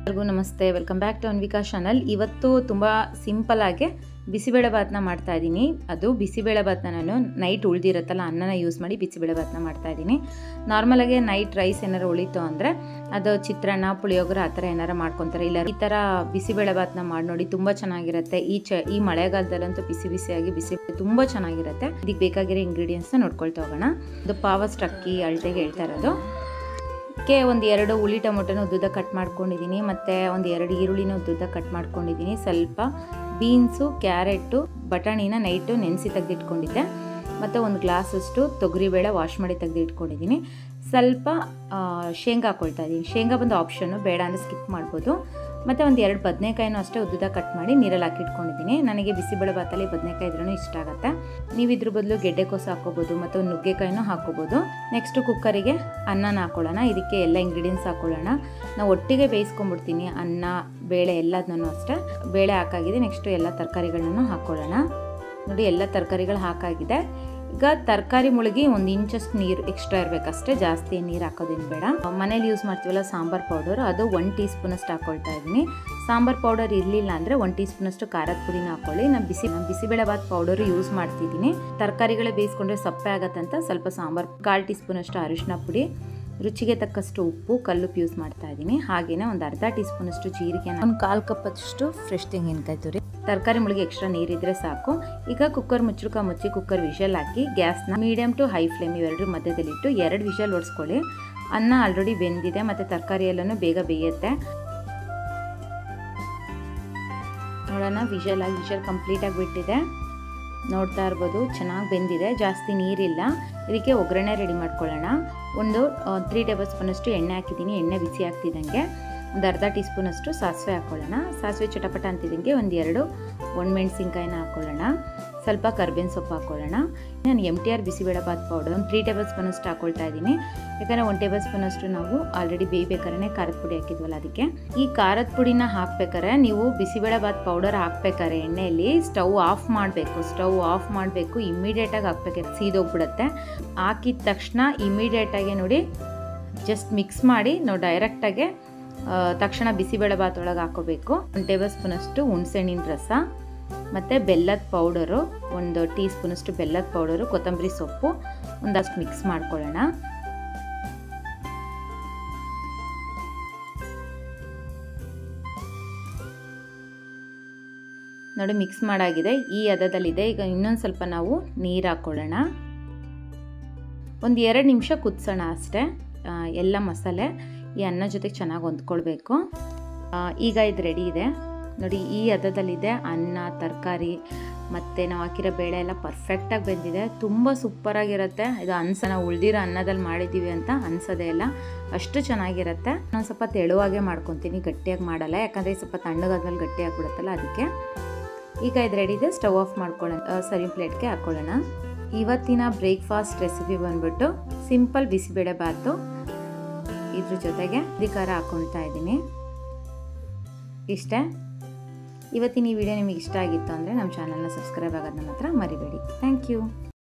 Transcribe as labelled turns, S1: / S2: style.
S1: ಎಲ್ಲರಿಗೂ ನಮಸ್ತೆ, welcome back to Anvika channel. ಇವತ್ತು ತುಂಬ ಸಿಂಪಲ್ ಆಗಿ ಬಿಸಿಬೇಳೆ ಬಾತನ್ನ ಮಾಡ್ತಾ ಇದ್ದೀನಿ. ಅದು ಬಿಸಿಬೇಳೆ ಬಾತನ್ನ ನಾನು ನೈಟ್ ಉಳಿದಿರುತ್ತಲ್ಲ ಅನ್ನನ ಯೂಸ್ ಮಾಡಿ ಬಿಸಿಬೇಳೆ ಬಾತನ್ನ ಮಾಡ್ತಾ ಇದ್ದೀನಿ. ನಾರ್ಮಲಾಗಿ ನೈಟ್ ರೈಸ್ ಏನಾರು ಉಳಿತು ಅಂದರೆ ಅದು ಚಿತ್ರಾನ್ನ, ಪುಳಿಯೋಗರೆ ಆ ಥರ ಏನಾರು ಮಾಡ್ಕೊತಾರೆ. ಇಲ್ಲ ಈ ಥರ ಬಿಸಿಬೇಳೆ ಬಾತನ್ನ ಮಾಡಿ ನೋಡಿ, ತುಂಬ ಚೆನ್ನಾಗಿರುತ್ತೆ. ಈ ಮಳೆಗಾಲದಲ್ಲಂತೂ ಬಿಸಿ ಬಿಸಿಯಾಗಿ ತುಂಬ ಚೆನ್ನಾಗಿರುತ್ತೆ. ಇದಕ್ಕೆ ಬೇಕಾಗಿರೋ ಇಂಗ್ರೀಡಿಯೆಂಟ್ಸ್ನ ನೋಡ್ಕೊಳ್ತಾ ಹೋಗೋಣ. ಅದು ಪಾವಷ್ಟು ಅಕ್ಕಿ ಅಳತೆಗೆ ಹೇಳ್ತಾ ಇರೋದು. ಒಂದು 2 ಹುಳಿ ಟೊಮೊಟೊನ ಉದ್ದುದ್ದ ಕಟ್ ಮಾಡ್ಕೊಂಡಿದ್ದೀನಿ. ಮತ್ತು ಒಂದು 2 ಈರುಳ್ಳಿನ ಉದ್ದುದ್ದ ಕಟ್ ಮಾಡ್ಕೊಂಡಿದ್ದೀನಿ. ಸ್ವಲ್ಪ ಬೀನ್ಸು, ಕ್ಯಾರೆಟು, ಬಟಾಣಿನ ನೈಟು ನೆನೆಸಿ ತೆಗೆದಿಟ್ಕೊಂಡಿದ್ದೆ. ಮತ್ತು 1 ಗ್ಲಾಸಷ್ಟು ತೊಗರಿಬೇಳೆ ವಾಶ್ ಮಾಡಿ ತೆಗೆದಿಟ್ಕೊಂಡಿದ್ದೀನಿ. ಸ್ವಲ್ಪ ಶೇಂಗಾ ಹಾಕ್ಕೊಳ್ತಾ ಇದ್ದೀನಿ. ಶೇಂಗಾ ಬಂದು ಆಪ್ಷನ್ನು, ಬೇಡ ಅಂದರೆ ಸ್ಕಿಪ್ ಮಾಡ್ಬೋದು. ಮತ್ತು ಒಂದು 2 ಬದನೆಕಾಯಿನೂ ಅಷ್ಟೇ ಉದ್ದುದ್ದ ಕಟ್ ಮಾಡಿ ನೀರಲ್ಲಿ ಹಾಕಿಟ್ಕೊಂಡಿದ್ದೀನಿ. ನನಗೆ ಬಿಸಿಬೇಳೆ ಬಾತಲ್ಲಿ ಬದನೆಕಾಯಿ ಇದ್ರೂ ಇಷ್ಟ ಆಗುತ್ತೆ. ನೀವು ಇದ್ರ ಬದಲು ಗೆಡ್ಡೆಕೋಸು ಹಾಕ್ಕೋಬೋದು ಮತ್ತು ಒಂದು ನುಗ್ಗೆಕಾಯಿನೂ ಹಾಕ್ಕೋಬೋದು. ನೆಕ್ಸ್ಟು ಕುಕ್ಕರಿಗೆ ಅನ್ನನ ಹಾಕ್ಕೊಳ್ಳೋಣ. ಇದಕ್ಕೆ ಎಲ್ಲ ಇಂಗ್ರೀಡಿಯೆಂಟ್ಸ್ ಹಾಕ್ಕೊಳ್ಳೋಣ. ನಾವು ಒಟ್ಟಿಗೆ ಬೇಯಿಸ್ಕೊಂಡ್ಬಿಡ್ತೀನಿ. ಅನ್ನ, ಬೇಳೆ ಎಲ್ಲದನ್ನೂ ಅಷ್ಟೇ. ಬೇಳೆ ಹಾಕಾಗಿದೆ. ನೆಕ್ಸ್ಟು ಎಲ್ಲ ತರಕಾರಿಗಳನ್ನೂ ಹಾಕ್ಕೊಳ್ಳೋಣ. ನೋಡಿ, ಎಲ್ಲ ತರಕಾರಿಗಳು ಹಾಕಾಗಿದೆ. ಈಗ ತರಕಾರಿ ಮುಳುಗಿ 1 ಇಂಚಷ್ಟು ನೀರು ಎಕ್ಸ್ಟ್ರಾ ಇರಬೇಕಷ್ಟೇ, ಜಾಸ್ತಿ ನೀರು ಹಾಕೋದೇನು ಬೇಡ. ಮನೇಲಿ ಯೂಸ್ ಮಾಡ್ತೀವಲ್ಲ ಸಾಂಬಾರ್ ಪೌಡರ್, ಅದು 1 ಟೀ ಸ್ಪೂನಷ್ಟು ಹಾಕ್ಕೊಳ್ತಾ ಇದ್ದೀನಿ. ಸಾಂಬಾರ್ ಪೌಡರ್ ಇರಲಿಲ್ಲ ಅಂದರೆ 1 ಟೀ ಸ್ಪೂನಷ್ಟು ಖಾರದ ಪುಡಿನ ಹಾಕ್ಕೊಳ್ಳಿ. ನಾನು ಬಿಸಿಬೇಳೆ ಬಾತ್ ಪೌಡರು ಯೂಸ್ ಮಾಡ್ತಿದ್ದೀನಿ. ತರಕಾರಿಗಳೇ ಬೇಯಿಸ್ಕೊಂಡ್ರೆ ಸಪ್ಪೆ ಆಗತ್ತೆ ಅಂತ ಸ್ವಲ್ಪ ಸಾಂಬಾರ್ 1/4 ಟೀ ಸ್ಪೂನಷ್ಟು ಅರಿಶಿನ ಪುಡಿ, ರುಚಿಗೆ ತಕ್ಕಷ್ಟು ಉಪ್ಪು, ಕಲ್ಲುಪ್ಪು ಯೂಸ್ ಮಾಡ್ತಾ ಇದ್ದೀನಿ. ಹಾಗೆಯೇ ಒಂದು ಅರ್ಧ ಟೀ ಸ್ಪೂನಷ್ಟು ಜೀರಿಗೆ, 1/4 ಕಪ್ಪಷ್ಟು ಫ್ರೆಶ್ ತೆಂಗಿನಕಾಯಿ ತುರಿ. ತರಕಾರಿ ಮುಳುಗಿ ಎಕ್ಸ್ಟ್ರಾ ನೀರಿದ್ರೆ ಸಾಕು. ಈಗ ಕುಕ್ಕರ್ ಮುಚ್ಚಿ ಕುಕ್ಕರ್ ವಿಷಲ್ ಹಾಕಿ ಗ್ಯಾಸ್ನ ಮೀಡಿಯಮ್ ಟು ಹೈ ಫ್ಲೇಮ್ ಇವೆರಡರ ಮಧ್ಯದಲ್ಲಿಟ್ಟು 2 ವಿಷಲ್ ಹೊಡ್ಸ್ಕೊಳ್ಳಿ. ಅನ್ನ ಆಲ್ರೆಡಿ ಬೆಂದಿದೆ ಮತ್ತು ತರಕಾರಿ ಎಲ್ಲನೂ ಬೇಗ ಬೇಯುತ್ತೆ. ನೋಡೋಣ, ವಿಷಲ್ ಕಂಪ್ಲೀಟಾಗಿ ಬಿಟ್ಟಿದೆ. ನೋಡ್ತಾ ಇರ್ಬೋದು, ಚೆನ್ನಾಗಿ ಬೆಂದಿದೆ, ಜಾಸ್ತಿ ನೀರಿಲ್ಲ. ಇದಕ್ಕೆ ಒಗ್ಗರಣೆ ರೆಡಿ ಮಾಡ್ಕೊಳ್ಳೋಣ. ಒಂದು 3 ಟೇಬಲ್ ಸ್ಪೂನಷ್ಟು ಎಣ್ಣೆ ಹಾಕಿದ್ದೀನಿ. ಎಣ್ಣೆ ಬಿಸಿ ಆಗ್ತಿದ್ದಂಗೆ ಒಂದು ಅರ್ಧ ಟೀ ಸ್ಪೂನಷ್ಟು ಸಾಸಿವೆ ಹಾಕ್ಕೊಳ್ಳೋಣ. ಸಾಸಿವೆ ಚಟಪಟ ಅಂತಿದ್ದಂಗೆ ಒಂದು 2 ಒಣಮೆಣಸಿನ್ಕಾಯಿನ ಹಾಕ್ಕೊಳ್ಳೋಣ. ಸ್ವಲ್ಪ ಕರ್ಬೇವಿನ ಸೊಪ್ಪು ಹಾಕ್ಕೊಳ್ಳೋಣ. ನಾನು MTR ಬಿಸಿಬೇಳೆ ಬಾತ್ ಪೌಡರ್ ಒಂದು 3 ಟೇಬಲ್ ಸ್ಪೂನಷ್ಟು ಹಾಕ್ಕೊಳ್ತಾ ಇದ್ದೀನಿ. ಯಾಕಂದರೆ 1 ಟೇಬಲ್ ಸ್ಪೂನಷ್ಟು ನಾವು ಆಲ್ರೆಡಿ ಬೇಯಬೇಕಾದ್ರೆ ಖಾರದ ಪುಡಿ ಹಾಕಿದ್ವಲ್ಲ ಅದಕ್ಕೆ. ಈ ಖಾರದ ಪುಡಿನ ಹಾಕ್ಬೇಕಾರೆ ನೀವು ಬಿಸಿಬೇಳೆ ಬಾತ್ ಪೌಡರ್ ಹಾಕ್ಬೇಕಾರೆ ಎಣ್ಣೆಯಲ್ಲಿ ಸ್ಟವ್ ಆಫ್ ಮಾಡಬೇಕು. ಇಮ್ಮಿಡಿಯೇಟಾಗಿ ಹಾಕ್ಬೇಕು, ಸೀದೋಗ್ಬಿಡುತ್ತೆ. ಹಾಕಿದ ತಕ್ಷಣ ಇಮ್ಮಿಡಿಯೇಟಾಗಿ ನೋಡಿ ಜಸ್ಟ್ ಮಿಕ್ಸ್ ಮಾಡಿ ನಾವು ಡೈರೆಕ್ಟಾಗಿ ತಕ್ಷಣ ಬಿಸಿಬೇಳೆ ಬಾತ್ ಒಳಗೆ ಹಾಕೋಬೇಕು. 1 ಟೇಬಲ್ ಸ್ಪೂನಷ್ಟು ಹುಣಸೆಹಣ್ಣಿನ ರಸ ಮತ್ತು ಬೆಲ್ಲದ ಪೌಡರು, 1 ಟೀ ಸ್ಪೂನಷ್ಟು ಬೆಲ್ಲದ ಪೌಡರು, ಕೊತ್ತಂಬರಿ ಸೊಪ್ಪು ಒಂದಷ್ಟು ಮಿಕ್ಸ್ ಮಾಡ್ಕೊಳ್ಳೋಣ. ನೋಡಿ, ಮಿಕ್ಸ್ ಮಾಡಾಗಿದೆ, ಈ ಹದದಲ್ಲಿದೆ. ಈಗ ಇನ್ನೊಂದು ಸ್ವಲ್ಪ ನಾವು ನೀರು ಹಾಕ್ಕೊಳ್ಳೋಣ. ಒಂದು 2 ನಿಮಿಷ ಕುದಿಸೋಣ ಅಷ್ಟೇ. ಎಲ್ಲ ಮಸಾಲೆ ಈ ಅನ್ನ ಜೊತೆಗೆ ಚೆನ್ನಾಗಿ ಹೊಂದ್ಕೊಳ್ಬೇಕು. ಈಗ ಇದು ರೆಡಿ ಇದೆ ನೋಡಿ, ಈ ಹದದಲ್ಲಿದೆ. ಅನ್ನ, ತರಕಾರಿ ಮತ್ತು ನಾವು ಹಾಕಿರೋ ಬೇಳೆ ಎಲ್ಲ ಪರ್ಫೆಕ್ಟಾಗಿ ಬೆಂದಿದೆ. ತುಂಬ ಸೂಪರಾಗಿರುತ್ತೆ. ಇದು ನಾವು ಉಳಿದಿರೋ ಅನ್ನದಲ್ಲಿ ಮಾಡಿದ್ದೀವಿ ಅಂತ ಅನ್ಸೋದೇ ಇಲ್ಲ, ಅಷ್ಟು ಚೆನ್ನಾಗಿರುತ್ತೆ. ನಾನು ಸ್ವಲ್ಪ ತೆಳುವಾಗೆ ಮಾಡ್ಕೊತೀನಿ, ಗಟ್ಟಿಯಾಗಿ ಮಾಡಲ್ಲ. ಯಾಕಂದರೆ ಸ್ವಲ್ಪ ತಣ್ಣಗಾದ್ಮೇಲೆ ಗಟ್ಟಿಯಾಗಿಬಿಡುತ್ತಲ್ಲ ಅದಕ್ಕೆ. ಈಗ ಇದು ರೆಡಿ ಇದೆ. ಸ್ಟವ್ ಆಫ್ ಮಾಡ್ಕೊಳ್ಳೋಣ. ಸರ್ವಿಂಗ್ ಪ್ಲೇಟ್ಗೆ ಹಾಕ್ಕೊಳ್ಳೋಣ. ಇವತ್ತಿನ ಬ್ರೇಕ್ಫಾಸ್ಟ್ ರೆಸಿಪಿ ಬಂದ್ಬಿಟ್ಟು ಸಿಂಪಲ್ ಬಿಸಿಬೇಳೆ ಬಾತು. ಇದ್ರ ಜೊತೆಗೆ ಖಾರ ಹಾಕ್ಕೊಳ್ತಾ ಇದ್ದೀನಿ. ಇಷ್ಟೇ. ಇವತ್ತಿನ ಈ ವಿಡಿಯೋ ನಿಮಗೆ ಇಷ್ಟ ಆಗಿತ್ತು ಅಂದರೆ ನಮ್ಮ ಚಾನಲ್ನ ಸಬ್ಸ್ಕ್ರೈಬ್ ಆಗೋದನ್ನ ಮಾತ್ರ ಮರಿಬೇಡಿ. Thank you.